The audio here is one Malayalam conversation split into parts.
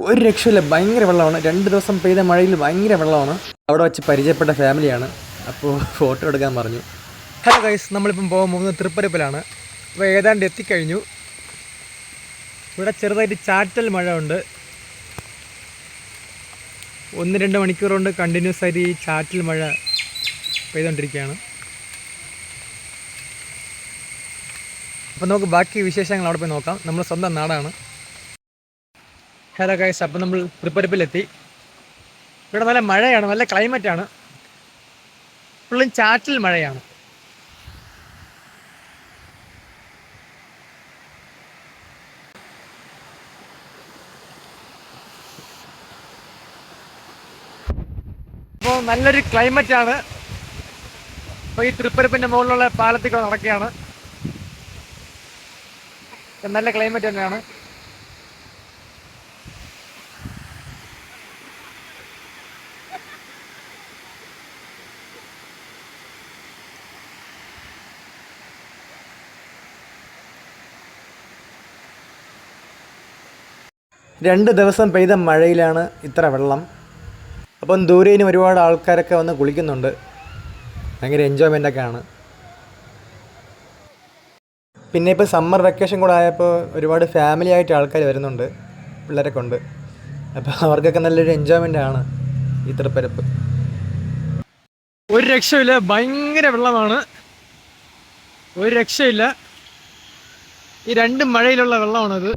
ഒരു രക്ഷയില്ല, ഭയങ്കര വെള്ളമാണ്. 2 ദിവസം പെയ്ത മഴയിൽ ഭയങ്കര വെള്ളമാണ്. അവിടെ വെച്ച് പരിചയപ്പെട്ട ഫാമിലിയാണ്, അപ്പോൾ ഫോട്ടോ എടുക്കാൻ പറഞ്ഞു. ഹലോ ഗൈസ്, നമ്മളിപ്പം പോകാൻ പോകുന്നത് തൃപ്പരപ്പിലാണ്. അപ്പോൾ ഏതാണ്ട് എത്തിക്കഴിഞ്ഞു. ഇവിടെ ചെറുതായിട്ട് ചാറ്റൽ മഴ ഉണ്ട്. 1-2 മണിക്കൂർ കൊണ്ട് കണ്ടിന്യൂസ് ആയിട്ട് ഈ ചാറ്റൽ മഴ പെയ്തുകൊണ്ടിരിക്കുകയാണ്. അപ്പോൾ നമുക്ക് ബാക്കി വിശേഷങ്ങൾ അവിടെ പോയി നോക്കാം. നമ്മൾ സ്വന്തം നാടാണ്. ഹലോ ഗൈസ്, അപ്പം നമ്മൾ തൃപ്പരപ്പിലെത്തി. ഇവിടെ നല്ല മഴയാണ്, നല്ല ക്ലൈമറ്റാണ്. ഫുള്ളും ചാറ്റൽ മഴയാണ്. അപ്പോൾ നല്ലൊരു ക്ലൈമറ്റാണ്. അപ്പോൾ ഈ തൃപ്പരപ്പിൻ്റെ മുകളിലുള്ള പാലത്തിൽ നടക്കുകയാണ്. നല്ല ക്ലൈമറ്റ് തന്നെയാണ്. രണ്ട് ദിവസം പെയ്ത മഴയിലാണ് ഇത്ര വെള്ളം. അപ്പം ദൂരേന് ഒരുപാട് ആൾക്കാരൊക്കെ വന്ന് കുളിക്കുന്നുണ്ട്. ഭയങ്കര എൻജോയ്മെൻ്റൊക്കെയാണ്. പിന്നെ ഇപ്പോൾ സമ്മർ വെക്കേഷൻ കൂടെ ആയപ്പോൾ ഒരുപാട് ഫാമിലി ആയിട്ട് ആൾക്കാർ വരുന്നുണ്ട്, പിള്ളേരൊക്കെ ഉണ്ട്. അപ്പോൾ അവർക്കൊക്കെ നല്ലൊരു എൻജോയ്മെൻ്റ് ആണ് ഈ തൃപ്പരപ്പ്. ഒരു രക്ഷയില്ല, ഭയങ്കര വെള്ളമാണ്. ഒരു രക്ഷയില്ല. ഈ രണ്ട് മഴയിലുള്ള വെള്ളമാണത്.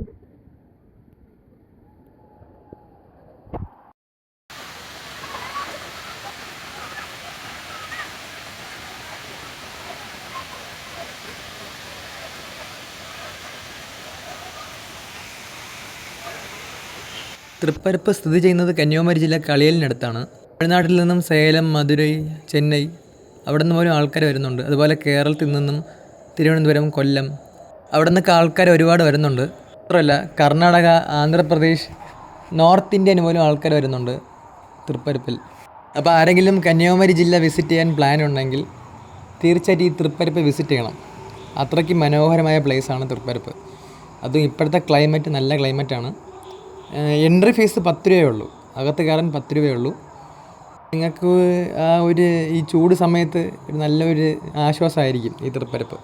തൃപ്പരപ്പ് സ്ഥിതി ചെയ്യുന്നത് കന്യാകുമാരി ജില്ല കളിയലിനടുത്താണ്. തമിഴ്നാട്ടിൽ നിന്നും സേലം, മധുരൈ, ചെന്നൈ അവിടെ നിന്ന് പോലും ആൾക്കാർ വരുന്നുണ്ട്. അതുപോലെ കേരളത്തിൽ നിന്നും തിരുവനന്തപുരം, കൊല്ലം അവിടെ നിന്നൊക്കെ ആൾക്കാർ ഒരുപാട് വരുന്നുണ്ട്. മാത്രമല്ല കർണാടക, ആന്ധ്രാപ്രദേശ്, നോർത്ത് ഇന്ത്യന് പോലും ആൾക്കാർ വരുന്നുണ്ട് തൃപ്പരപ്പിൽ. അപ്പോൾ ആരെങ്കിലും കന്യാകുമാരി ജില്ല വിസിറ്റ് ചെയ്യാൻ പ്ലാൻ ഉണ്ടെങ്കിൽ തീർച്ചയായിട്ടും ഈ തൃപ്പരപ്പ് വിസിറ്റ് ചെയ്യണം. അത്രയ്ക്ക് മനോഹരമായ പ്ലേസാണ് തൃപ്പരപ്പ്. അതും ഇപ്പോഴത്തെ ക്ലൈമറ്റ് നല്ല ക്ലൈമറ്റാണ്. എൻട്രി ഫീസ് 10 രൂപയേ ഉള്ളൂ. അകത്ത് കയറാൻ 10 രൂപയേ ഉള്ളൂ. നിങ്ങൾക്ക് ഈ ചൂട് സമയത്ത് നല്ലൊരു ആശ്വാസമായിരിക്കും ഈ തൃപ്പരപ്പ്.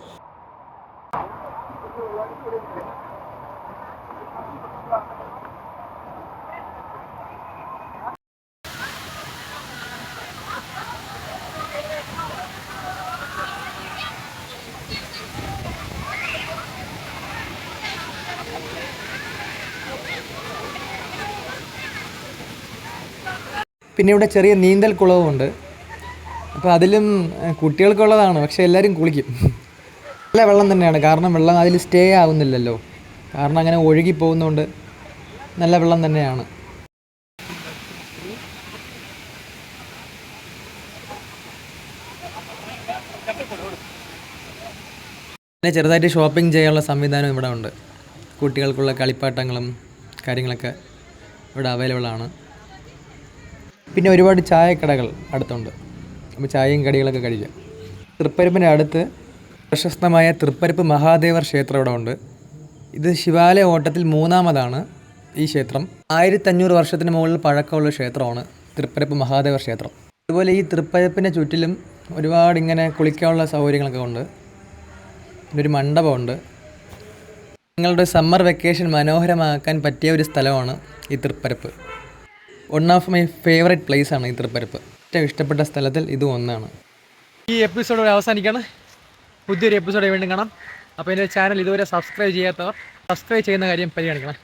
പിന്നെ ഇവിടെ ചെറിയ നീന്തൽ കുളവുമുണ്ട്. അപ്പോൾ അതിലും കുട്ടികൾക്കുള്ളതാണ്, പക്ഷേ എല്ലാവരും കുളിക്കും. നല്ല വെള്ളം തന്നെയാണ്, കാരണം വെള്ളം അതിൽ സ്റ്റേ ആവുന്നില്ലല്ലോ, കാരണം അങ്ങനെ ഒഴുകി പോകുന്നതുകൊണ്ട് നല്ല വെള്ളം തന്നെയാണ്. പിന്നെ ചെറുതായിട്ട് ഷോപ്പിംഗ് ചെയ്യാനുള്ള സംവിധാനം ഇവിടെ ഉണ്ട്. കുട്ടികൾക്കുള്ള കളിപ്പാട്ടങ്ങളും കാര്യങ്ങളൊക്കെ ഇവിടെ അവൈലബിൾ ആണ്. പിന്നെ ഒരുപാട് ചായക്കടകൾ അടുത്തുണ്ട്. അപ്പോൾ ചായയും കടികളൊക്കെ കഴിക്കാം. തൃപ്പരപ്പിൻ്റെ അടുത്ത് പ്രശസ്തമായ തൃപ്പരപ്പ് മഹാദേവർ ക്ഷേത്രം ഇവിടെ ഉണ്ട്. ഇത് ശിവാലയ ഓട്ടത്തിൽ 3ാമതാണ് ഈ ക്ഷേത്രം. 1500 വർഷത്തിന് മുകളിൽ പഴക്കമുള്ള ക്ഷേത്രമാണ് തൃപ്പരപ്പ് മഹാദേവർ ക്ഷേത്രം. അതുപോലെ ഈ തൃപ്പരപ്പിൻ്റെ ചുറ്റിലും ഒരുപാട് ഇങ്ങനെ കുളിക്കാനുള്ള സൗകര്യങ്ങളൊക്കെ ഉണ്ട്. പിന്നെ ഒരു മണ്ഡപമുണ്ട്. നിങ്ങളുടെ സമ്മർ വെക്കേഷൻ മനോഹരമാക്കാൻ പറ്റിയ ഒരു സ്ഥലമാണ് ഈ Thripparappu. One of my favourite place ആണ് ഈ തൃപ്പരപ്പ്. ഏറ്റവും ഇഷ്ടപ്പെട്ട സ്ഥലത്തിൽ ഇതും ഒന്നാണ്. ഈ എപ്പിസോഡ് ഇവിടെ അവസാനിക്കുകയാണ്. പുതിയൊരു എപ്പിസോഡ് വീണ്ടും കാണാം. അപ്പോൾ എൻ്റെ ചാനൽ ഇതുവരെ സബ്സ്ക്രൈബ് ചെയ്യാത്തവർ സബ്സ്ക്രൈബ് ചെയ്യുന്ന കാര്യം പരിഗണിക്കണം.